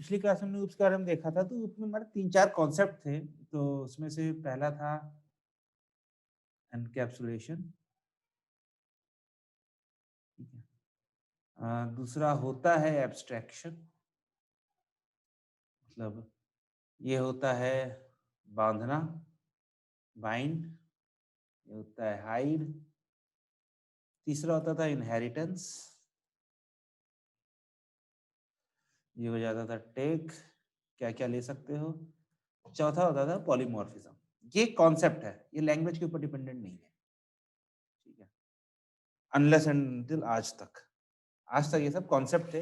पिछली क्लास में हमने लूप्स के बारे में देखा था, तो लूप में हमारे 3-4 कॉन्सेप्ट थे। तो उसमें से पहला था एनकैप्सुलेशन, ठीक है। दूसरा होता है एब्स्ट्रैक्शन, मतलब ये होता है बाँधना, बाइंड, ये होता है हाइड। तीसरा होता था इनहेरिटेंस, ये हो जाता था टेक, क्या-क्या ले सकते हो। चौथा होता था पॉलीमॉर्फिज्म। ये कॉन्सेप्ट है, ये लैंग्वेज के ऊपर डिपेंडेंट नहीं है, ठीक है। अनलेस एंड अनटिल आज तक ये सब कॉन्सेप्ट थे।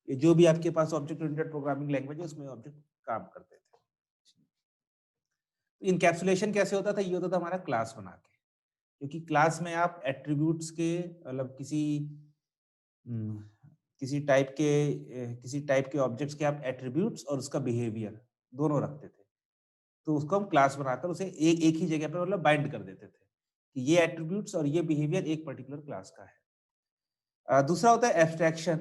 ये जो भी आपके पास ऑब्जेक्ट ओरिएंटेड प्रोग्रामिंग लैंग्वेज है, उसमें ऑब्जेक्ट काम करते थे। इनकैप्सुलेशन कैसे होता था? ये होता था हमारा क्लास बना के, क्योंकि क्लास में आप एट्रीब्यूट्स के मतलब उम, किसी टाइप के ऑब्जेक्ट्स के आप एट्रीब्यूट्स और उसका बिहेवियर दोनों रखते थे। तो उसको हम क्लास बनाकर उसे एक ही जगह पे मतलब बाइंड कर देते थे, कि ये एट्रीब्यूट्स और ये बिहेवियर एक पर्टिकुलर क्लास का है। दूसरा होता है एब्स्ट्रैक्शन।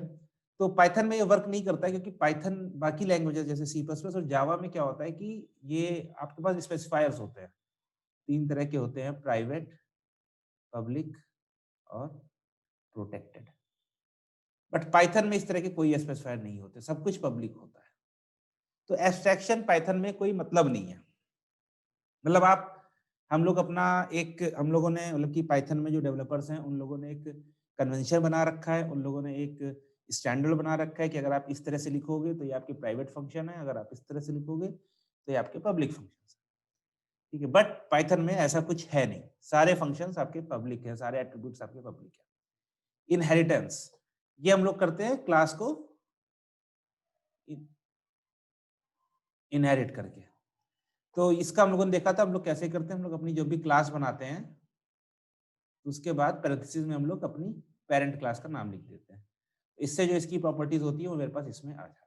तो पाइथन में ये वर्क नहीं करता है, क्योंकि पाइथन बाकी लैंग्वेजेस जैसे सी प्लस प्लस और जावा में क्या होता है कि ये आपके पास स्पेसिफायर्स होते हैं। 3 तरह के होते हैं, प्राइवेट, पब्लिक और प्रोटेक्टेड। बट पाइथन में इस तरह के कोई स्पेसिफायर नहीं होते, सब कुछ पब्लिक होता है। तो एब्स्ट्रैक्शन पाइथन में कोई मतलब नहीं है। मतलब आप हम लोग अपना एक हम लोगों ने मतलब कि पाइथन में जो डेवलपर्स हैं, उन लोगों ने एक कन्वेंशन बना रखा है, उन लोगों ने एक स्टैंडर्ड बना रखा है कि अगर आप इस तरह से लिखोगे तो ये आपके प्राइवेट फंक्शन है, अगर आप इस तरह से लिखोगे तो ये आपके पब्लिक फंक्शंस हैं, ठीक है। बट पाइथन में ऐसा कुछ है नहीं, सारे फंक्शंस आपके पब्लिक हैं, सारे एट्रीब्यूट्स आपके पब्लिक हैं। इनहेरिटेंस, ये हम लोग करते हैं क्लास को इनहेरिट करके। तो इसका हम लोगों ने देखा था, हम लोग कैसे करते हैं, हम लोग अपनी जो भी क्लास बनाते हैं, तो उसके बाद पैरेंथेसिस में हम लोग अपनी पेरेंट क्लास का नाम लिख देते हैं। इससे जो इसकी प्रॉपर्टीज होती है वो मेरे पास इसमें आ जाती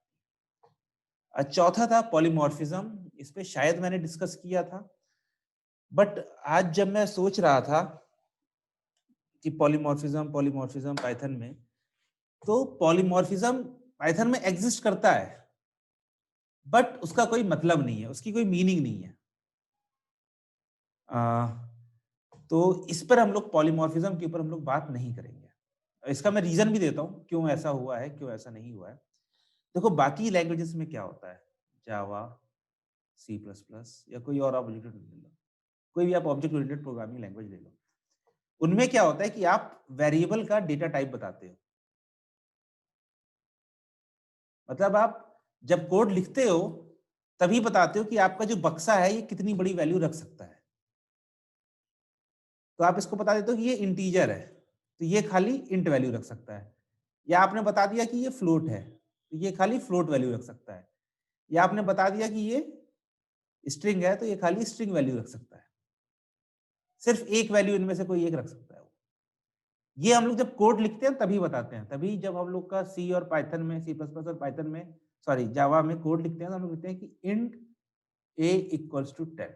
है। चौथा था पॉलीमॉर्फिज्म, इस पे शायद मैंने डिस्कस किया था, बट आज जब मैं सोच रहा था कि पॉलीमॉर्फिज्म पॉलीमॉर्फिज्म पाइथन में, तो पॉलीमॉर्फिज्म पाइथन में एग्जिस्ट करता है, बट उसका कोई मतलब नहीं है, उसकी कोई मीनिंग नहीं है। तो इस पर हम लोग पॉलीमॉर्फिज्म के ऊपर हम लोग बात नहीं करेंगे। इसका मैं रीजन भी देता हूँ क्यों ऐसा हुआ है, क्यों ऐसा नहीं हुआ है। देखो बाकी लैंग्वेजेस में क्या होता है, जावा, सी प्लस प्लस या कोई और ऑब्जेक्ट ले लो, कोई भी आप ऑब्जेक्ट ओरिएंटेड प्रोग्रामिंग लैंग्वेज ले लो, उनमें क्या होता है कि आप वेरिएबल का डेटा टाइप बताते हो। मतलब आप जब कोड लिखते हो तभी बताते हो कि आपका जो बक्सा है ये कितनी बड़ी वैल्यू रख सकता है। तो आप इसको बता देते हो कि ये इंटीजर है, तो ये खाली इंट वैल्यू रख सकता है। या आपने बता दिया कि ये फ्लोट है, तो ये खाली फ्लोट वैल्यू रख सकता है। या आपने बता दिया कि ये स्ट्रिंग है, तो ये खाली स्ट्रिंग वैल्यू रख सकता है। सिर्फ एक वैल्यू इनमें से कोई एक रख सकता है वो। ये हम लोग जब कोड लिखते हैं तभी बताते हैं, तभी जब हम लोग का सी और पाइथन में, सी प्लस प्लस और पाइथन में, सॉरी जावा में कोड लिखते हैं तो हम लोग लिखते हैं कि इंट a इक्वल्स टू 10।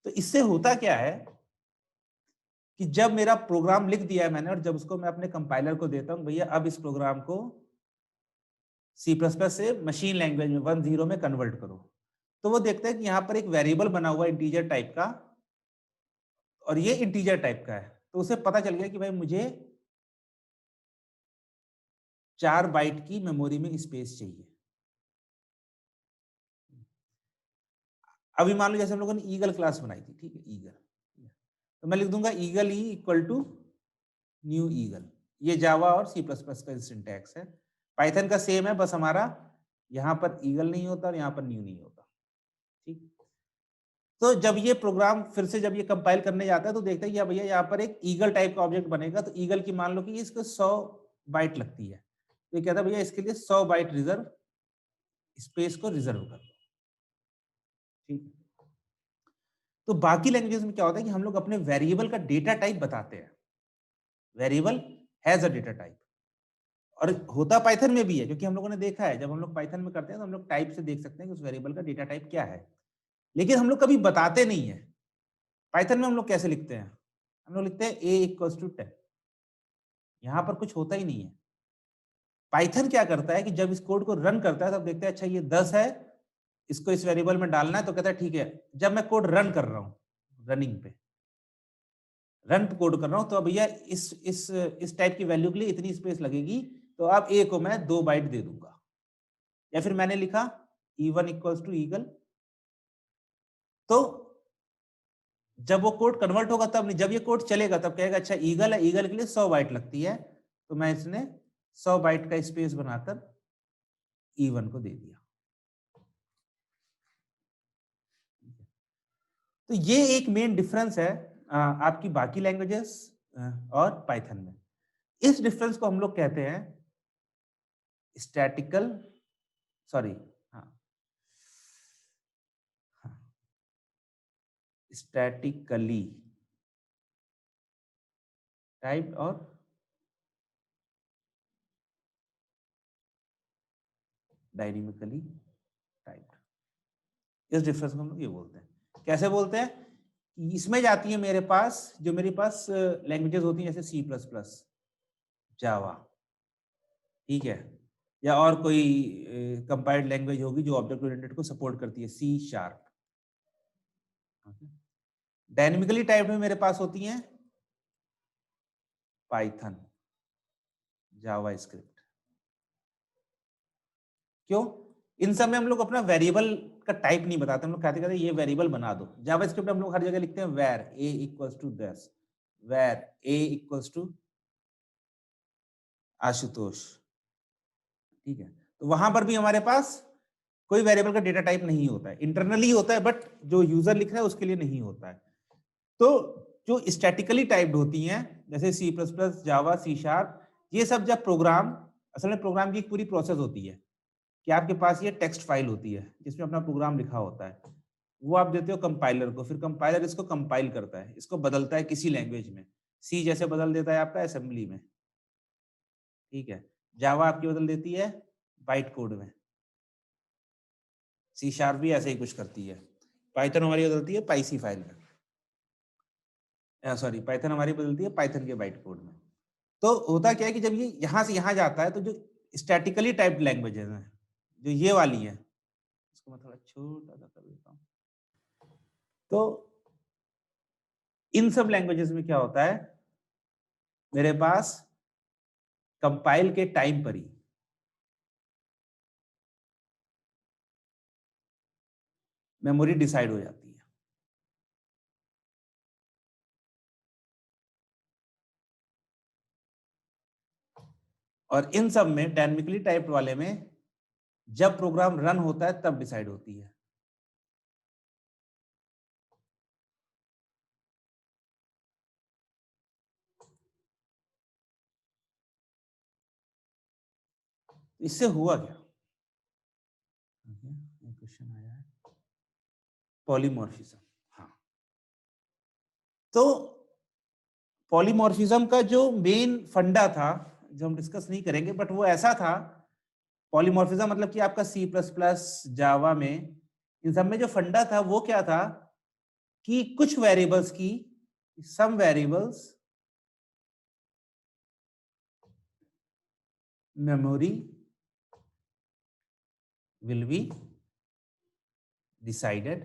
तो इससे होता क्या है कि जब मेरा प्रोग्राम लिख दिया है मैंने और जब उसको मैं अपने कंपाइलर को देता हूँ, भैया अब इस प्रोग्राम को सी प्लस प्लस से मशीन लैंग्वेज में 10 में कन्वर्ट करो, तो वो देखता है कि यहाँ पर एक वेरिएबल बना हुआ है इंटीजर टाइप का और ये इंटीजर टाइप का है। तो उसे पता चल गया कि भाई मुझे 4 बाइट की मेमोरी में स्पेस चाहिए। अभी मान लो जैसे हम लोगों ने ईगल क्लास बनाई थी, ठीक है, ईगल, तो मैं लिख दूंगा eagle E equal to new eagle. ये जावा और सी प्लस प्लस का सिंटैक्स है। पाइथन का सेम है, बस हमारा यहाँ पर ईगल नहीं होता और यहाँ पर न्यू नहीं होता, ठीक। तो जब ये प्रोग्राम फिर से जब ये कंपाइल करने जाता है तो देखता है कि भैया यहाँ पर एक ईगल टाइप का ऑब्जेक्ट बनेगा, तो ईगल की मान लो कि इसको 100 बाइट लगती है, तो ये कहता है भैया इसके लिए 100 बाइट रिजर्व स्पेस को रिजर्व कर दो, ठीक। तो बाकी लैंग्वेजेस में क्या होता है कि हम लोग अपने वेरिएबल का डेटा टाइप बताते हैं। Variable has a data type, और होता पाइथन में भी है, क्योंकि हम लोगों ने देखा है जब हम लोग पाइथन में करते हैं तो हम लोग टाइप से देख सकते हैं कि उस वेरिएबल का डेटा टाइप क्या है। लेकिन हम लोग कभी बताते नहीं है। पाइथन में हम लोग कैसे लिखते हैं, हम लोग लिखते हैं a इक्वल्स टू 10। यहाँ पर कुछ होता ही नहीं है। पाइथन क्या करता है कि जब इस कोड को रन करता है तब देखता है अच्छा ये 10 है, इसको इस वेरिएबल में डालना है, तो कहता है ठीक है। जब मैं कोड रन कर रहा हूँ, रनिंग पे रन कोड कर रहा हूँ, तो भैया इस टाइप की वैल्यू के लिए इतनी स्पेस लगेगी, तो अब ए को मैं 2 बाइट दे दूंगा। या फिर मैंने लिखा E1 इक्वल्स टू ईगल, तो जब वो कोड कन्वर्ट होगा तब नहीं, जब ये कोड चलेगा तब कहेगा अच्छा ईगल है, ईगल के लिए 100 बाइट लगती है, तो मैं इसने 100 बाइट का स्पेस बनाकर E1 को दे दिया। तो ये एक मेन डिफरेंस है आपकी बाकी लैंग्वेजेस और पाइथन में। इस डिफरेंस को हम लोग कहते हैं स्टैटिकल, सॉरी, हाँ, स्टैटिकली टाइप्ड और डायनेमिकली टाइप्ड। इस डिफरेंस को हम लोग ये बोलते हैं। कैसे बोलते हैं? इसमें जाती है मेरे पास, जो मेरे पास लैंग्वेजेस होती हैं जैसे C++, जावा, ठीक है, या और कोई कंपाइल्ड लैंग्वेज होगी जो ऑब्जेक्ट ओरिएंटेड को सपोर्ट करती है, C#। डायनेमिकली टाइप्ड में मेरे पास होती हैं पाइथन, जावा स्क्रिप्ट। क्यों? इन सब में हम लोग अपना वेरिएबल का टाइप नहीं बताते, हम लोग कहते कहते ये वेरिएबल बना दो। जावा स्क्रिप्ट हम लोग हर जगह लिखते हैं where a equals to this, where a equals to Ashutosh, ठीक है। तो वहां पर भी हमारे पास कोई वेरिएबल का डेटा टाइप नहीं होता है, इंटरनली होता है, बट जो यूजर लिख रहा है उसके लिए नहीं होता है। तो जो स्टैटिकली टाइप्ड होती हैं जैसे C++, जावा, C#, ये सब जब प्रोग्राम, असल में प्रोग्राम की एक पूरी प्रोसेस होती है कि आपके पास ये टेक्स्ट फाइल होती है जिसमें अपना प्रोग्राम लिखा होता है, वो आप देते हो कंपाइलर को, फिर कंपाइलर इसको कंपाइल करता है, इसको बदलता है किसी लैंग्वेज में। सी जैसे बदल देता है आपका असेंबली में, ठीक है। जावा आपकी बदल देती है बाइट कोड में, C# भी ऐसे ही कुछ करती है। पाइथन हमारी बदलती है पाइसी फाइल में, सॉरी, पाइथन हमारी बदलती है पाइथन के बाइट कोड में। तो होता क्या है कि जब ये यहाँ से यहाँ जाता है, तो जो स्टैटिकली टाइप्ड लैंग्वेजेस हैं, जो ये वाली है, इसको मैं थोड़ा छोटा सा कर देता हूँ। तो इन सब लैंग्वेजेस में क्या होता है, मेरे पास कंपाइल के टाइम पर ही मेमोरी डिसाइड हो जाती है। और इन सब में डायनेमिकली टाइप्ड वाले में जब प्रोग्राम रन होता है तब डिसाइड होती है। इससे हुआ क्या? क्वेश्चन आया है पॉलीमॉर्फिज्म। हाँ, तो पॉलीमॉर्फिज्म का जो मेन फंडा था, जो हम डिस्कस नहीं करेंगे, बट वो ऐसा था, पॉलीमॉर्फिज्म मतलब कि आपका C++, जावा में, इन सब में जो फंडा था वो क्या था कि कुछ वेरिएबल्स की, सम variables memory will be decided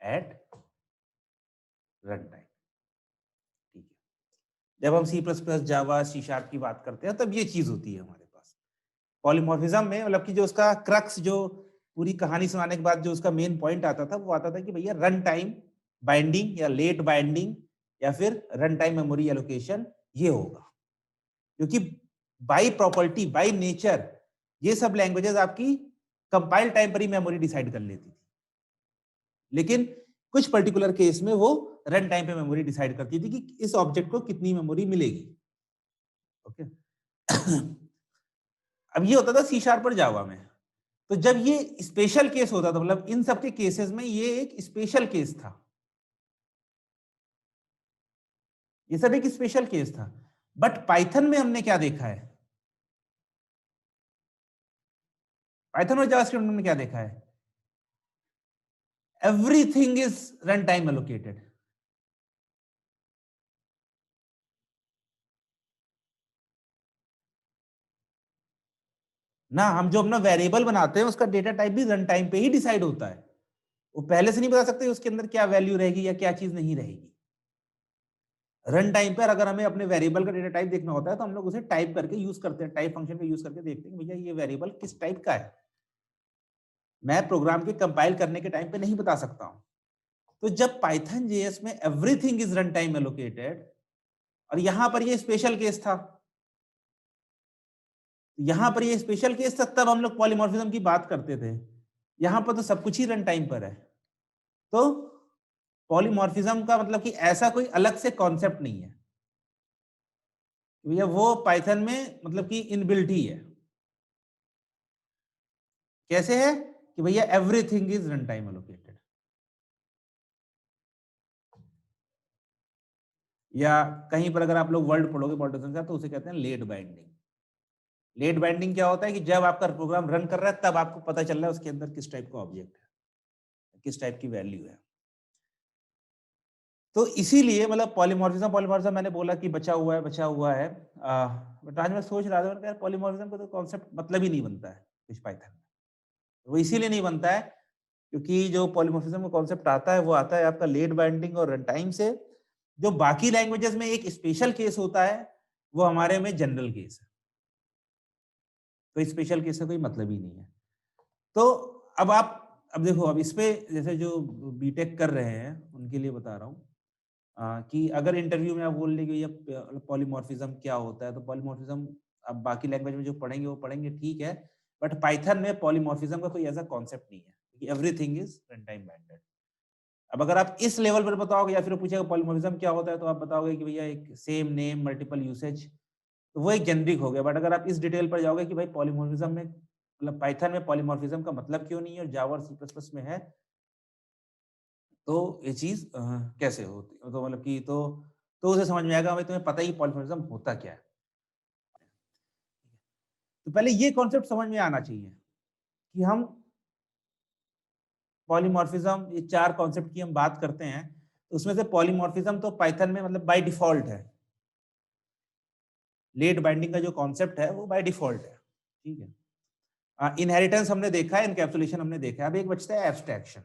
at run time, ठीक है। जब हम C++, जावा, C# की बात करते हैं तब ये चीज होती है हमारे पास। पॉलीमॉर्फिज्म में मतलब कि जो उसका क्रक्स, जो पूरी कहानी सुनाने के बाद जो उसका मेन पॉइंट आता था, वो आता था कि भैया रन टाइम बाइंडिंग या लेट बाइंडिंग या फिर रन टाइम मेमोरी एलोकेशन ये होगा, क्योंकि बाय प्रॉपर्टी, बाय नेचर ये सब लैंग्वेजेस आपकी कंपाइल टाइम पर ही मेमोरी डिसाइड कर लेती थी, लेकिन कुछ पर्टिकुलर केस में वो रन टाइम पे मेमोरी डिसाइड करती थी कि इस ऑब्जेक्ट को कितनी मेमोरी मिलेगी। ओके। अब ये होता था C# पर, जावा में। तो जब ये स्पेशल केस होता था, मतलब इन सब के केसेस में ये एक स्पेशल केस था, ये सब एक स्पेशल केस था। बट पाइथन में हमने क्या देखा है, पाइथन और जावास्क्रिप्ट में क्या देखा है, everything is run time allocated. ना, हम जो अपना वेरिएबल बनाते हैं उसका डेटा टाइप भी रन टाइम पे ही डिसाइड होता है। वो पहले से नहीं बता सकते उसके अंदर क्या वैल्यू रहेगी या क्या चीज नहीं रहेगी। रन टाइम पर अगर हमें अपने वेरिएबल का डेटा टाइप देखना होता है तो हम लोग उसे टाइप करके यूज करते हैं, टाइप फंक्शन का यूज करके देखते हैं भैया ये वेरिएबल किस टाइप का है। मैं प्रोग्राम के कंपाइल करने के टाइम पे नहीं बता सकता हूं। तो जब पाइथन जेएस में everything is run time allocated, और यहां पर ये स्पेशल केस था, यहां पर ये स्पेशल केस था, तब हम लोग पॉलीमॉर्फिज्म की बात करते थे। यहां पर तो सब कुछ ही रन टाइम पर है। तो पॉलीमॉर्फिज्म का मतलब कि ऐसा कोई अलग से कॉन्सेप्ट नहीं है भैया, वो पाइथन में मतलब कि इनबिल्ट ही है। कैसे है कि भैया everything is run time allocated, या कहीं पर अगर आप लोग वर्ड पढ़ोगे पॉलिटिशियन का तो उसे कहते हैं लेट बाइंडिंग। लेट बाइंडिंग क्या होता है कि जब आपका प्रोग्राम रन कर रहा है तब आपको पता चल रहा है उसके अंदर किस टाइप का ऑब्जेक्ट है, किस टाइप की वैल्यू है। तो इसीलिए मतलब पॉलीमॉर्फिज्म पॉलीमॉर्फिज्म मैंने बोला कि बचा हुआ है। बट आज मैं सोच रहा था यार पॉलीमॉर्फिज्म का तो कॉन्सेप्ट मतलब ही नहीं बनता है कुछ पाइथन में। वो इसीलिए नहीं बनता है क्योंकि जो पॉलीमॉर्फिज्म का कॉन्सेप्ट आता है वो आता है आपका लेट बाइंडिंग और रन टाइम से। जो बाकी लैंग्वेजेस में एक स्पेशल केस होता है वो हमारे में जनरल केस है। तो स्पेशल केस का कोई मतलब ही नहीं है। तो अब आप अब देखो, अब इस पे जैसे जो बीटेक कर रहे हैं उनके लिए बता रहा हूँ कि अगर इंटरव्यू में आप बोल लेंगे ये पॉलीमॉर्फिज्म क्या होता है, तो पॉलीमॉर्फिज्म अब बाकी लैंग्वेज में जो पढ़ेंगे वो पढ़ेंगे, ठीक है, बट पाइथन में पॉलीमॉर्फिज्म का कोई ऐसा कॉन्सेप्ट नहीं है क्योंकि everything is run time binded. अब अगर आप इस लेवल पर बताओगे या फिर पूछेगा पॉलीमॉर्फिज्म क्या होता है, तो आप बताओगे कि भैया एक सेम नेम मल्टीपल यूसेज, तो वो एक जेनरिक हो गया। बट अगर आप इस डिटेल पर जाओगे कि भाई पॉलीमॉर्फिज्म में मतलब पाइथन में पॉलीमॉर्फिज्म का मतलब क्यों नहीं है और जावा और सी प्लस प्लस में है, तो ये चीज कैसे होती तो मतलब कि तो उसे समझ में आएगा भाई तुम्हें पता ही पॉलीमॉर्फिज्म होता क्या है। तो पहले ये कॉन्सेप्ट समझ में आना चाहिए कि हम पॉलीमॉर्फिज्म, ये चार कॉन्सेप्ट की हम बात करते हैं, तो उसमें से पॉलीमॉर्फिज्म तो पाइथन में मतलब बाय डिफॉल्ट है। लेट बाइंडिंग का जो कॉन्सेप्ट है वो बाय डिफॉल्ट है, ठीक है। इनहेरिटेंस हमने देखा है, इनकैप्सुलेशन हमने देखा है। अब एक बचता है एब्स्ट्रैक्शन।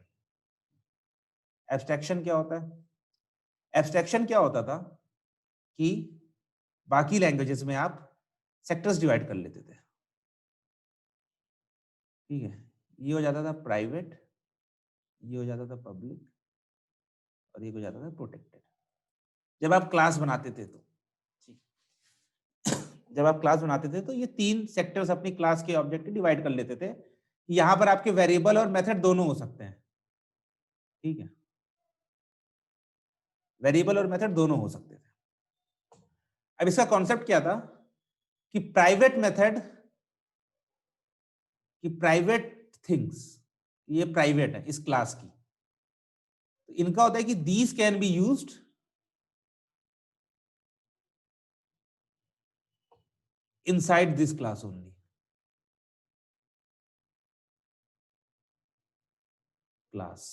एब्स्ट्रैक्शन क्या होता है? एब्स्ट्रैक्शन क्या होता था कि बाकी लैंग्वेजेस में आप सेक्टर्स डिवाइड कर लेते थे, ठीक है। ये हो जाता था प्राइवेट, ये हो जाता था पब्लिक, और ये हो जाता था प्रोटेक्टेड। जब आप क्लास बनाते थे तो जब आप क्लास बनाते थे तो ये तीन सेक्टर्स अपनी क्लास के ऑब्जेक्ट डिवाइड कर लेते थे। यहां पर आपके वेरिएबल और मेथड दोनों हो सकते हैं, ठीक है। वेरिएबल और मेथड दोनों हो सकते थे। अब इसका कॉन्सेप्ट क्या था कि प्राइवेट मेथड कि प्राइवेट थिंग्स, ये प्राइवेट है इस क्लास की, तो इनका होता है कि these can be used inside this class only. Class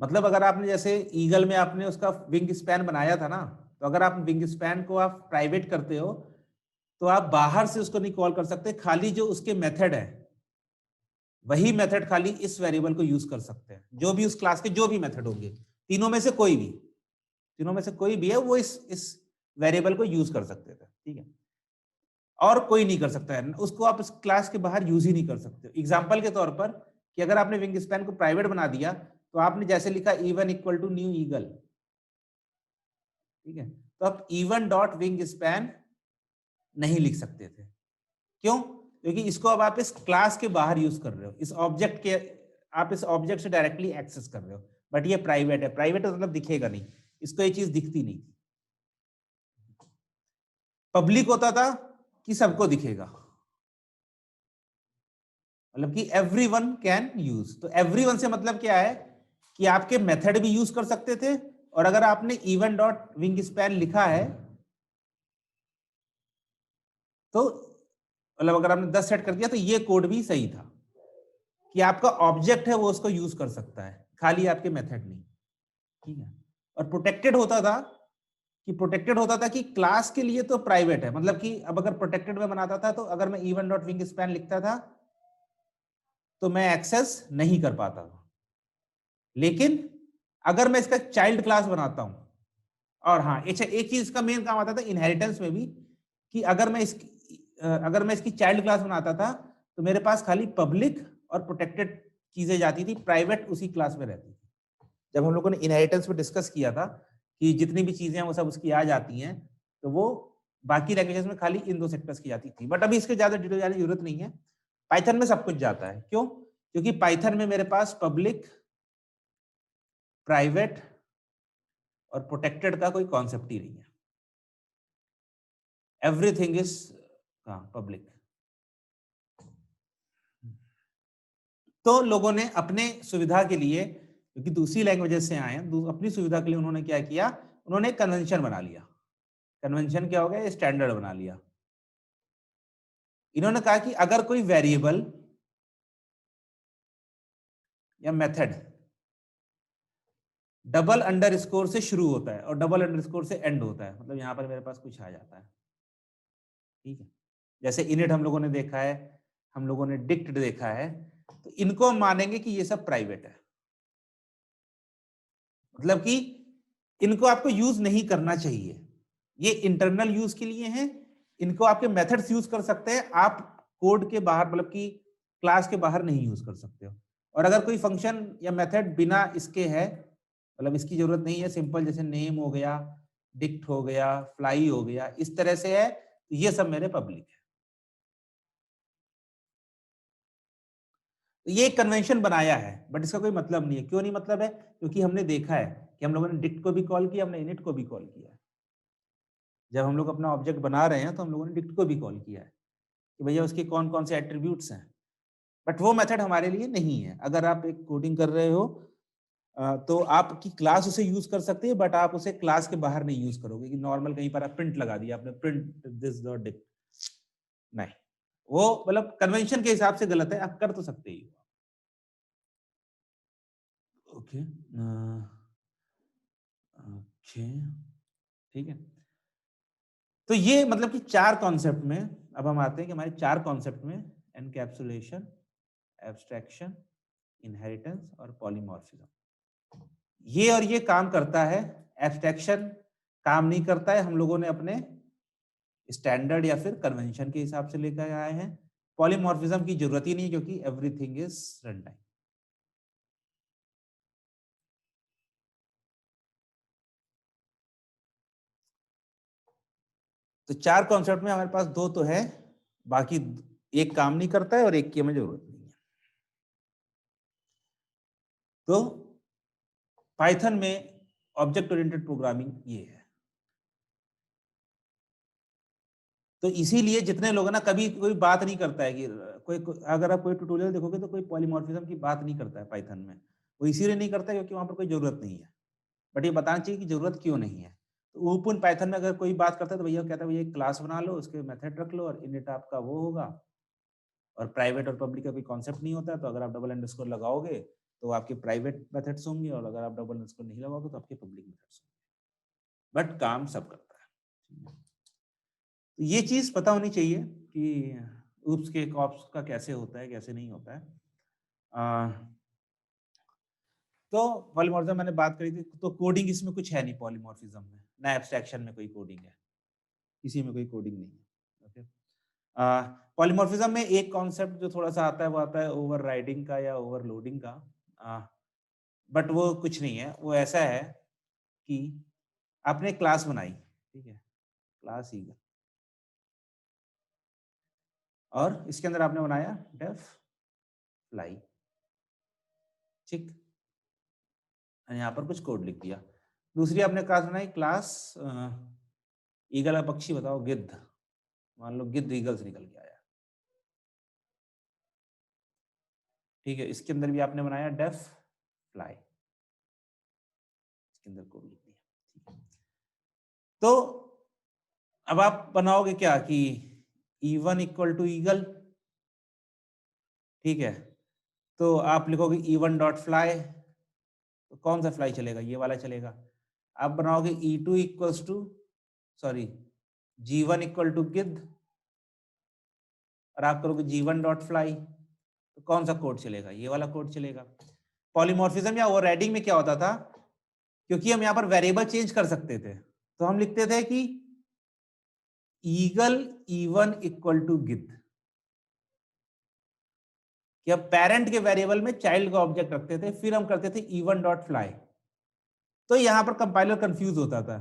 मतलब अगर आपने जैसे ईगल में आपने उसका विंग स्पैन बनाया था ना, तो अगर आप विंग स्पैन को आप प्राइवेट करते हो तो आप बाहर से उसको नहीं कॉल कर सकते, खाली जो उसके मेथड है वही मेथड खाली इस वेरिएबल को यूज कर सकते हैं। जो भी उस क्लास के जो भी मेथड होंगे, तीनों में से कोई भी, तीनों में से कोई भी है वो इस वेरिएबल को यूज कर सकते थे, ठीक है। और कोई नहीं कर सकता है उसको, आप इस क्लास के बाहर यूज ही नहीं कर सकते। एग्जाम्पल के तौर पर कि अगर आपने विंग स्पैन को प्राइवेट बना दिया तो आपने जैसे लिखा even equal to new eagle, ठीक है, तो आप इवन डॉट विंग स्पैन नहीं लिख सकते थे। क्यों? क्योंकि इसको अब आप इस क्लास के बाहर यूज कर रहे हो, इस ऑब्जेक्ट के, आप इस ऑब्जेक्ट से डायरेक्टली एक्सेस कर रहे हो। बट ये प्राइवेट है, प्राइवेट मतलब दिखेगा नहीं, इसको ये चीज दिखती नहीं। पब्लिक होता था कि सबको दिखेगा, मतलब कि एवरीवन कैन यूज। तो एवरीवन से मतलब क्या है कि आपके मेथड भी यूज कर सकते थे, और अगर आपने इवन डॉट विंग स्पैन लिखा है तो मतलब अगर आपने 10 सेट कर दिया तो ये कोड भी सही था कि आपका ऑब्जेक्ट है वो उसको यूज कर सकता है, खाली आपके मेथड नहीं, ठीक है। और प्रोटेक्टेड होता था कि प्रोटेक्टेड होता था कि क्लास के लिए तो प्राइवेट है, मतलब कि अब अगर प्रोटेक्टेड में बनाता था तो अगर मैं इवन डॉट विंग स्पैन लिखता था तो मैं एक्सेस नहीं कर पाता था। लेकिन अगर मैं इसका चाइल्ड क्लास बनाता हूं, और हाँ एक चीज का मेन काम आता था इनहेरिटेंस में भी, कि अगर मैं इसकी चाइल्ड क्लास बनाता था तो मेरे पास खाली पब्लिक और प्रोटेक्टेड चीजें जाती थी, प्राइवेट उसी क्लास में रहती थी। जब हम लोगों ने इनहेरिटेंस में डिस्कस किया था कि जितनी भी चीजें हैं वो सब उसकी आ जाती हैं, तो वो बाकी लैंग्वेजेस में खाली इन 2 सेक्टर्स की जाती थी। बट अभी इसके ज्यादा डिटेल जाने की जरूरत नहीं है, पाइथन में सब कुछ जाता है। क्यों? क्योंकि पाइथन में मेरे पास पब्लिक, प्राइवेट और प्रोटेक्टेड का कोई कॉन्सेप्ट ही नहीं है। Everything is public. तो लोगों ने अपने सुविधा के लिए, क्योंकि दूसरी लैंग्वेजेस से आए हैं, अपनी सुविधा के लिए उन्होंने क्या किया, उन्होंने कन्वेंशन बना लिया। कन्वेंशन क्या हो गया? स्टैंडर्ड बना लिया। इन्होंने कहा कि अगर कोई वेरिएबल या मेथड डबल अंडरस्कोर से शुरू होता है और डबल अंडरस्कोर से एंड होता है, मतलब यहां पर मेरे पास कुछ आ जाता है, ठीक है। जैसे इनिट हम लोगों ने देखा है, हम लोगों ने डिक्ट देखा है, तो इनको हम मानेंगे कि ये सब प्राइवेट है, मतलब कि इनको आपको यूज नहीं करना चाहिए, ये इंटरनल यूज के लिए हैं। इनको आपके मेथड्स यूज कर सकते हैं, आप कोड के बाहर, मतलब कि क्लास के बाहर नहीं यूज कर सकते हो। और अगर कोई फंक्शन या मेथड बिना इसके है, मतलब इसकी जरूरत नहीं है, सिंपल जैसे नेम हो गया, डिक्ट हो गया, फ्लाई हो गया, इस तरह से है, तो ये सब मेरे पब्लिक है। तो ये एक कन्वेंशन बनाया है, बट इसका कोई मतलब नहीं है। क्यों नहीं मतलब है? क्योंकि हमने देखा है कि हम लोगों ने डिक्ट को भी कॉल किया, हमने इनिट को भी कॉल किया है। जब हम लोग अपना ऑब्जेक्ट बना रहे हैं तो हम लोगों ने डिक्ट को भी कॉल किया है कि भैया उसके कौन कौन से एट्रीब्यूट्स हैं। बट वो मेथड हमारे लिए नहीं है। अगर आप एक कोडिंग कर रहे हो तो आपकी क्लास उसे यूज कर सकती है, बट आप उसे क्लास के बाहर नहीं यूज करोगे कि नॉर्मल कहीं पर आप प्रिंट लगा दिया आपने, प्रिंट दिस डॉट डिक्ट, नहीं, वो मतलब कन्वेंशन के हिसाब से गलत है। आप कर तो सकते ही हो। ओके, ओके, ठीक है। तो ये मतलब कि 4 कॉन्सेप्ट में, अब हम आते हैं कि हमारे 4 कॉन्सेप्ट में एनकैप्सुलेशन, एब्स्ट्रैक्शन, इनहेरिटेंस और पॉलीमॉर्फिज्म, ये और ये काम करता है। एब्स्ट्रैक्शन काम नहीं करता है, हम लोगों ने अपने स्टैंडर्ड या फिर कन्वेंशन के हिसाब से लेकर आए हैं। पॉलीमॉर्फिज्म की जरूरत ही नहीं, क्योंकि एवरीथिंग इज रन टाइम। तो 4 कॉन्सेप्ट में हमारे पास 2 तो है, बाकी एक काम नहीं करता है और एक की हमें जरूरत नहीं है। तो पाइथन में ऑब्जेक्ट ओरिएंटेड प्रोग्रामिंग ये है। तो इसीलिए जितने लोग ना, कभी कोई बात नहीं करता है कि अगर आप कोई ट्यूटोरियल देखोगे तो कोई पॉलीमॉर्फिज्म की बात नहीं करता है पाइथन में। वो इसीलिए नहीं करता है क्योंकि वहां पर कोई जरूरत नहीं है। बट ये बताना चाहिए कि जरूरत क्यों नहीं है। तो ओपन पाइथन में अगर कोई बात करता है तो भैया कहता है भैया एक क्लास बना लो, उसके मेथड रख लो और इनिट आपका वो होगा, और प्राइवेट और पब्लिक का कोई कॉन्सेप्ट नहीं होता है। तो अगर आप डबल अंडरस्कोर लगाओगे तो आपके प्राइवेट मेथड्स होंगे, और अगर आप डबल अंडरस्कोर नहीं लगाओगे तो आपके पब्लिक मेथड्स होंगे। बट काम सब करता है। तो ये चीज पता होनी चाहिए कि ऊप्स के कॉप्स का कैसे होता है, कैसे नहीं होता है। तो पॉलीमॉर्फिज्म मैंने बात करी थी, तो कोडिंग इसमें कुछ है नहीं पॉलीमॉर्फिज्म में, ना एब्स्ट्रैक्शन में कोई कोडिंग है, किसी में कोई कोडिंग नहीं है। ओके, पॉलीमॉर्फिज्म में एक कॉन्सेप्ट जो थोड़ा सा आता है वो आता है ओवरराइडिंग का या ओवरलोडिंग का, बट वो कुछ नहीं है। वो ऐसा है कि आपने क्लास बनाई, ठीक है, क्लास ईगल, और इसके अंदर आपने बनाया डेफ फ्लाई, ठीक, यहाँ पर कुछ कोड लिख दिया। दूसरी आपने क्लास बनाई, क्लास ईगल का पक्षी बताओ, गिद्ध, मान लो गिद्ध ईगल से निकल के आया, ठीक है। इसके अंदर भी आपने बनाया डेफ फ्लाई, इसके अंदर कोड लिख दिया, ठीक है। तो अब आप बनाओगे क्या कि E1 इक्वल टू ईगल, ठीक है। तो आप लिखोगे E1 डॉट फ्लाई, तो कौन सा फ्लाई चलेगा? ये वाला चलेगा। आप बनाओगे E2 equals to sorry G1 equal to गिद्ध और आप करोगे G1 डॉट फ्लाई, तो कौन सा कोड चलेगा? ये वाला कोड चलेगा। पॉलीमॉर्फिज्म या ओवरराइडिंग में क्या होता था, क्योंकि हम यहाँ पर वेरिएबल चेंज कर सकते थे, तो हम लिखते थे कि ईगल E1 इक्वल टू गिद्ध, कि अब पेरेंट के वेरिएबल में चाइल्ड का ऑब्जेक्ट रखते थे, फिर हम करते थे E1 डॉट फ्लाई। तो यहां पर कंपाइलर कंफ्यूज होता था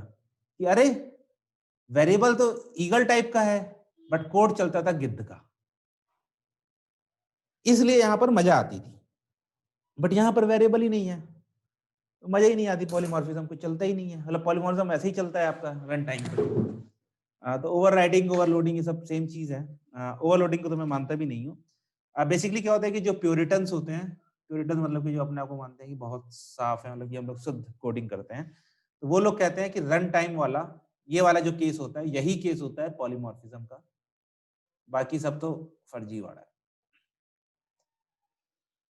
कि अरे वेरिएबल तो ईगल टाइप का है, बट कोड चलता था गिद्ध का। इसलिए यहां पर मजा आती थी, बट यहां पर वेरिएबल ही नहीं है, तो मजा ही नहीं आती, पॉलीमॉर्फिज्म कुछ चलता ही नहीं है। मतलब पॉलीमॉर्फिज्म ऐसे ही चलता है आपका रन टाइम पे। तो ओवरराइडिंग ओवरलोडिंग ये सब सेम चीज है। ओवरलोडिंग को तो मैं मानता भी नहीं हूँ। बेसिकली क्या होता है कि जो प्योरिटन्स होते हैं, प्योरिटन मतलब कि जो अपने आप को मानते हैं कि बहुत साफ है, मतलब कि हम लोग शुद्ध कोडिंग करते हैं, तो वो लोग कहते हैं कि रन टाइम वाला ये वाला जो केस होता है, यही केस होता है पॉलीमॉर्फिज्म का, बाकी सब तो फर्जीवाड़ा है।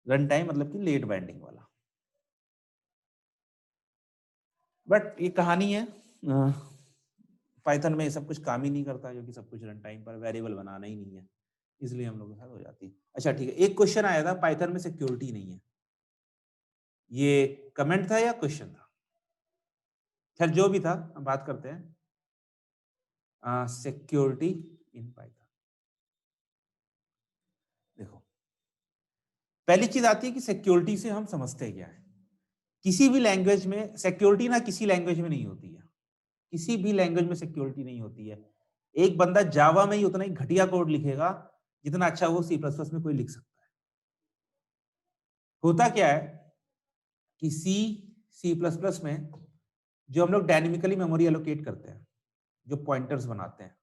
रन टाइम मतलब कि लेट बाइंडिंग वाला। बट ये कहानी है, पाइथन में ये सब कुछ काम ही नहीं करता, क्योंकि सब कुछ रन टाइम पर वेरिएबल बनाना ही नहीं है, इसलिए हम लोग के साथ हो जाती है। अच्छा ठीक है, एक क्वेश्चन आया था पाइथन में सिक्योरिटी नहीं है, ये कमेंट था या क्वेश्चन था? खैर जो भी था, हम बात करते हैं सिक्योरिटी इन पाइथन। देखो, पहली चीज आती है कि सिक्योरिटी से हम समझते क्या है। किसी भी लैंग्वेज में सिक्योरिटी ना किसी लैंग्वेज में नहीं होती है, किसी भी लैंग्वेज में सिक्योरिटी नहीं होती है। एक बंदा जावा में ही उतना ही घटिया कोड लिखेगा जितना अच्छा वो C++ में कोई लिख सकता है। होता क्या है कि C++ में जो हम लोग डायनेमिकली मेमोरी एलोकेट करते हैं, जो पॉइंटर्स बनाते हैं,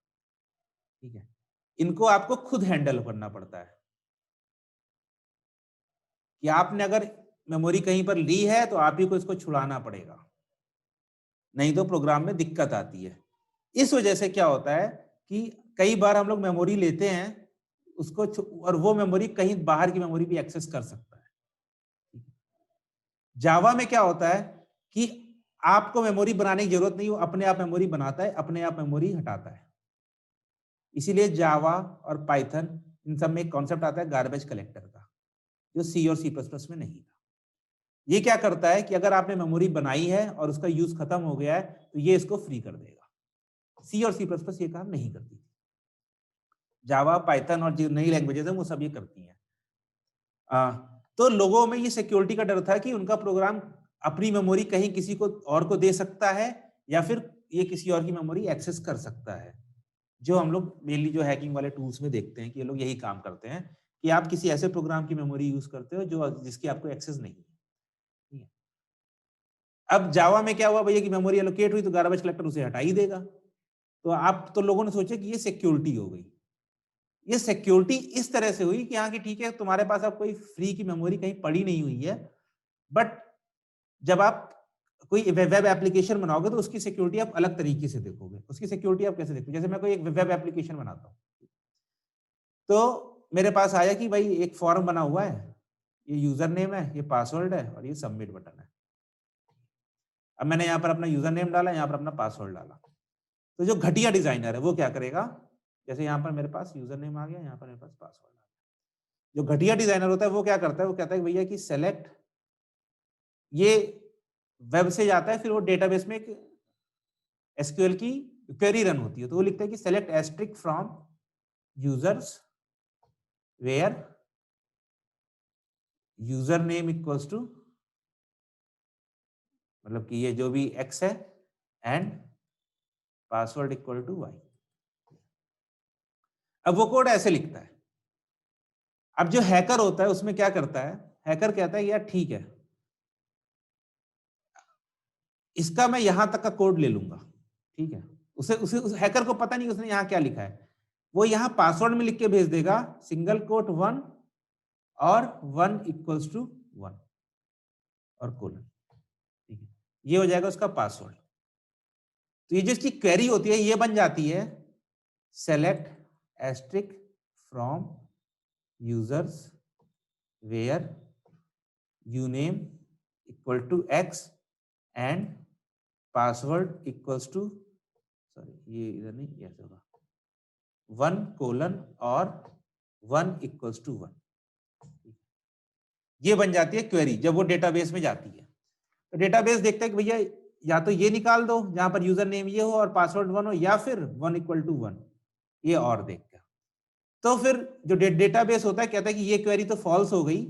ठीक है, इनको आपको खुद हैंडल करना पड़ता है। कि आपने अगर मेमोरी कहीं पर ली है तो आप ही को इसको छुड़ाना पड़ेगा, नहीं तो प्रोग्राम में दिक्कत आती है। इस वजह से क्या होता है कि कई बार हम लोग मेमोरी लेते हैं उसको, और वो मेमोरी कहीं बाहर की मेमोरी भी एक्सेस कर सकता है। जावा में क्या होता है कि आपको मेमोरी बनाने की जरूरत नहीं, वो अपने आप मेमोरी बनाता है, अपने आप मेमोरी हटाता है। इसीलिए जावा और पाइथन इन सब में एक कॉन्सेप्ट आता है गार्बेज कलेक्टर का, जो सी और C++ में नहीं था। ये क्या करता है कि अगर आपने मेमोरी बनाई है और उसका यूज खत्म हो गया है तो ये इसको फ्री कर देगा। सी और C++ ये काम नहीं करती। जावा, पाइथन और जो नई लैंग्वेजेस है वो सब ये करती हैं। तो लोगों में ये सिक्योरिटी का डर था कि उनका प्रोग्राम अपनी मेमोरी कहीं किसी को और को दे सकता है, या फिर ये किसी और की मेमोरी एक्सेस कर सकता है। जो हम लोग मेनली जो हैकिंग वाले टूल्स में देखते हैं कि ये लोग यही काम करते हैं कि आप किसी ऐसे प्रोग्राम की मेमोरी यूज करते हो जो जिसकी आपको एक्सेस नहीं है। ठीक है। अब जावा में क्या हुआ भैया कि मेमोरी एलोकेट हुई तो गार्बेज कलेक्टर उसे हटा ही देगा। तो आप तो लोगों ने सोचा कि ये सिक्योरिटी हो गई। ये सिक्योरिटी इस तरह से हुई कि हाँ कि ठीक है, तुम्हारे पास अब कोई फ्री की मेमोरी कहीं पड़ी नहीं हुई है, बट जब आप कोई वेब एप्लीकेशन बनाओगे तो उसकी सिक्योरिटी आप अलग तरीके से देखोगे। उसकी सिक्योरिटी आप कैसे देखोगे? जैसे मैं कोई एक वेब एप्लीकेशन बनाता हूँ, तो मेरे पास आया कि भाई एक फॉर्म बना हुआ है, ये यूजर नेम है, ये पासवर्ड है और ये सबमिट बटन है। अब मैंने यहाँ पर अपना यूजर नेम डाला, यहाँ पर अपना पासवर्ड डाला। तो जो घटिया डिजाइनर है वो क्या करेगा, जैसे यहाँ पर मेरे पास यूजर नेम आ गया, यहाँ पर मेरे पास पासवर्ड आ गया। जो घटिया डिजाइनर होता है वो क्या करता है, वो कहता है भैया कि सेलेक्ट, ये वेब से जाता है, फिर वो डेटाबेस में एक एसक्यूएल की क्वेरी रन होती है, तो वो लिखता है कि select asterisk from users where user name equals to, मतलब कि ये जो भी एक्स है, and password equal to Y. अब वो कोड ऐसे लिखता है। अब जो हैकर होता है उसमें क्या करता है, हैकर कहता है यार ठीक है, इसका मैं यहां तक का कोड ले लूंगा। ठीक है, उसे उसे उस हैकर को पता नहीं उसने यहां क्या लिखा है, वो यहां पासवर्ड में लिख के भेज देगा सिंगल कोट 1 और 1 इक्वल्स टू 1 और कोलन। ठीक है, ये हो जाएगा उसका पासवर्ड। तो ये जिसकी क्वेरी होती है ये बन जाती है select asterisk from users where U name equal to X and password equals to sorry ये इधर नहीं, ऐसे होगा 1 और 1 = 1। ये बन जाती है क्वेरी जब वो डेटाबेस में जाती है। तो डेटाबेस देखता है कि भैया या तो ये निकाल दो जहां पर यूजर नेम ये हो और पासवर्ड 1 हो, या फिर 1 = 1 ये और देखता। तो फिर जो डेटाबेस होता है कहता है कि ये क्वेरी तो फॉल्स हो गई,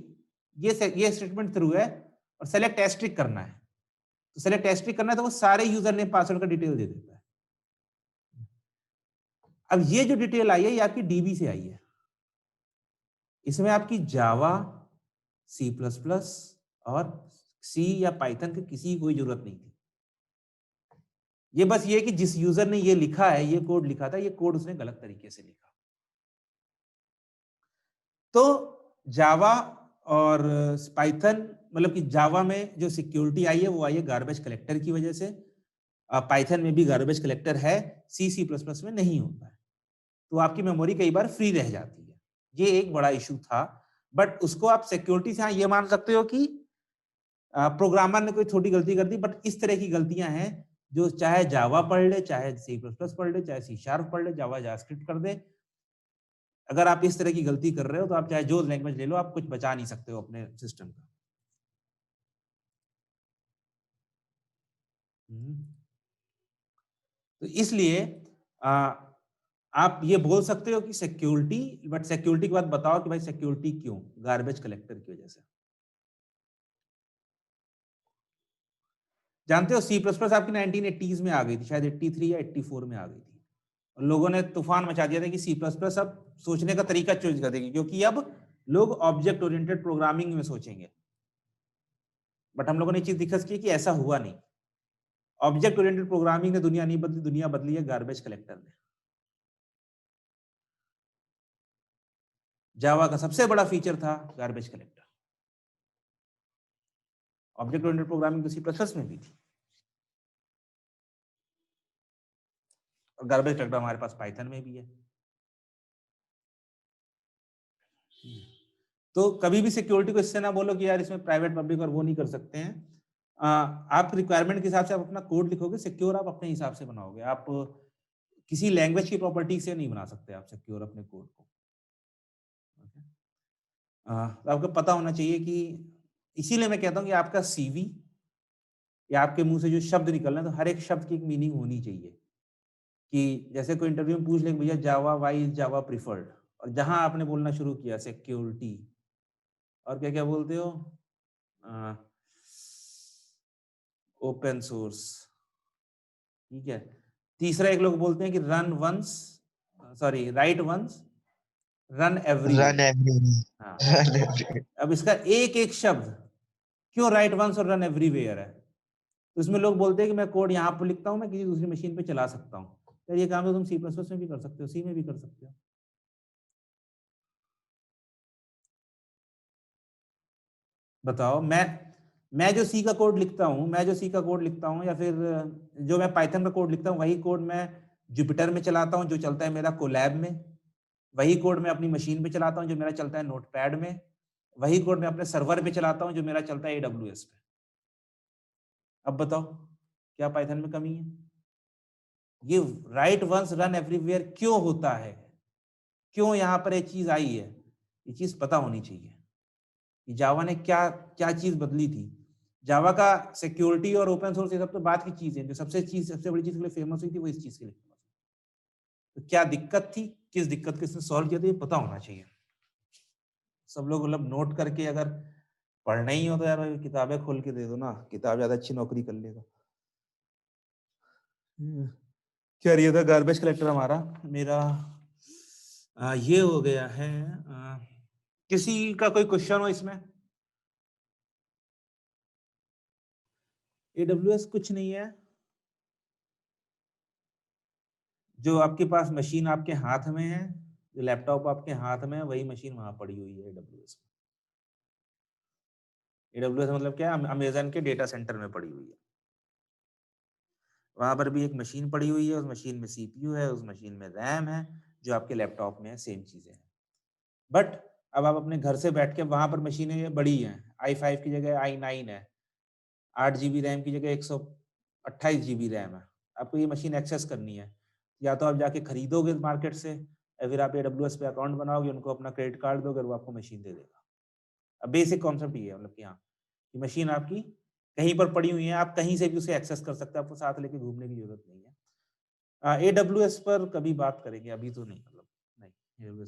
ये स्टेटमेंट थ्रू है और सेलेक्ट एस्ट्रिक करना है। तो सेलेक्ट एस्ट्रिक करना है तो वो सारे यूजर नेम पासवर्ड का डिटेल दे देता है। अब ये जो डिटेल आई है ये आपकी डीबी से आई है। इसमें आपकी जावा, C++ और सी या पाइथन की किसी की कोई जरूरत नहीं थी। ये बस ये कि जिस यूजर ने ये लिखा है, ये कोड लिखा था, ये कोड उसने गलत तरीके से लिखा। तो जावा और पाइथन, मतलब कि जावा में जो सिक्योरिटी आई है वो आई है गार्बेज कलेक्टर की वजह से। पाइथन में भी गार्बेज कलेक्टर है, C++ में नहीं होता है। तो आपकी मेमोरी कई बार फ्री रह जाती है। ये एक बड़ा इशू था, बट उसको आप सिक्योरिटी से ये मान सकते हो कि प्रोग्रामर ने कोई छोटी गलती कर दी, बट इस तरह की गलतियां हैं जो चाहे जावा पढ़ ले, चाहे C++ पढ़ ले, चाहे C# पढ़ ले, जावा जावास्क्रिप्ट कर दे, अगर आप इस तरह की गलती कर रहे हो तो आप चाहे जो लैंग्वेज ले लो, आप कुछ बचा नहीं सकते हो अपने सिस्टम का। तो इसलिए आप ये बोल सकते हो कि सिक्योरिटी, बट सिक्योरिटी के बाद बताओ कि भाई सिक्योरिटी क्यों? गार्बेज कलेक्टर की वजह से। जानते हो C++ आपकी 1980s में आ गई थी, शायद 83 या 84 में आ गई थी। और लोगों ने तूफान मचा दिया था कि C++ अब सोचने का तरीका चेंज कर देगी, क्योंकि अब लोग ऑब्जेक्ट ओरिएंटेड प्रोग्रामिंग में सोचेंगे। बट हम लोगों ने चीज डिस्कस की कि ऐसा हुआ नहीं। ऑब्जेक्ट ओरिएंटेड प्रोग्रामिंग ने दुनिया नहीं बदली, दुनिया बदली है गार्बेज कलेक्टर ने। जावा का सबसे बड़ा फीचर था garbage collector. Object oriented programming तो C++ में भी थी, और गार्बेज कलेक्टर हमारे पास पाइथन में भी है। तो कभी भी सिक्योरिटी को इससे ना बोलो कि यार इसमें प्राइवेट पब्लिक और वो नहीं कर सकते हैं। आप रिक्वायरमेंट के हिसाब से आप अपना कोड लिखोगे, सिक्योर आप अपने हिसाब से बनाओगे। आप किसी लैंग्वेज की प्रॉपर्टी से नहीं बना सकते आप सिक्योर अपने कोड को। तो आपको पता होना चाहिए कि, इसीलिए मैं कहता हूँ कि आपका सीवी या आपके मुंह से जो शब्द निकल रहे हैं, तो हर एक शब्द की एक मीनिंग होनी चाहिए। कि जैसे कोई इंटरव्यू में पूछ ले भैया जावा, वाई इज जावा प्रिफर्ड, और जहां आपने बोलना शुरू किया सिक्योरिटी, और क्या क्या बोलते हो, ओपन सोर्स, ठीक है। तीसरा एक लोग बोलते हैं कि run once, sorry write once, run run everywhere. Everywhere, हाँ, रन एवरीवेयर। अब इसका एक एक शब्द क्यों राइट वंस और रन एवरीवेयर है? तो इसमें लोग बोलते हैं कि मैं कोड यहाँ पर लिखता हूँ, मैं किसी दूसरी मशीन पे चला सकता हूँ। तो ये काम तो तुम C++ में भी कर सकते हो, सी में भी कर सकते हो। बताओ, मैं जो सी का कोड लिखता हूँ, या फिर जो मैं पाइथन का कोड लिखता हूँ, वही कोड मैं जुपिटर में चलाता हूँ जो चलता है मेरा कोलैब में। वही कोड मैं अपनी मशीन पे चलाता हूँ जो मेरा चलता है नोटपैड में। वही कोड मैं अपने सर्वर पे चलाता हूँ जो मेरा चलता है AWS पे। अब बताओ, क्या पाइथन में कमी है? ये राइट वंस रन एवरीवेयर क्यों होता है? क्यों यहाँ पर एक चीज आई है? ये चीज पता होनी चाहिए कि जावा ने क्या क्या चीज बदली थी। जावा का सिक्योरिटी और ओपन सोर्स ये सब तो बात की चीज है, जो सबसे बड़ी चीज के लिए फेमस हुई थी वो इस चीज के लिए फेमस हुई। तो क्या दिक्कत थी, किस दिक्कत को इसने सॉल्व किया था, ये पता होना चाहिए। सब लोग मतलब नोट करके, अगर पढ़ना ही हो तो यार भाई किताबें खोल के दे दो ना, किताब ज्यादा अच्छी नौकरी कर लेगा। खैर ये था गार्बेज कलेक्टर हमारा। मेरा ये हो गया है। किसी का कोई क्वेश्चन हो इसमें? AWS कुछ नहीं है, जो आपके पास मशीन आपके हाथ में है, जो लैपटॉप आपके हाथ में है, वही मशीन वहां पड़ी हुई है AWS में। AWS मतलब क्या है? अमेजन के डेटा सेंटर में पड़ी हुई है। वहां पर भी एक मशीन पड़ी हुई है, उस मशीन में CPU है, उस मशीन में रैम है, जो आपके लैपटॉप में है, सेम चीजें हैं। बट अब आप अपने घर से बैठ के, वहां पर मशीनें बड़ी हैं, i5 की जगह i9 है, 8 GB रैम की जगह 128 GB रैम है। आपको ये मशीन एक्सेस करनी है। या तो आप जाके खरीदोगे मार्केट से या फिर आप एडब्ल्यूएस पे अकाउंट बनाओगे, उनको अपना क्रेडिट कार्ड दोगे और वो आपको मशीन दे देगा। अब बेसिक कॉन्सेप्ट ये है मतलब कि हाँ, कि मशीन आपकी कहीं पर पड़ी हुई है, आप कहीं से भी उसे एक्सेस कर सकते हैं, आपको साथ लेके घूमने की ज़रूरत नहीं है। एडब्ल्यूएस पर कभी बात करेंगे, अभी तो नहीं मतलब नहीं, एडब्ल्यूएस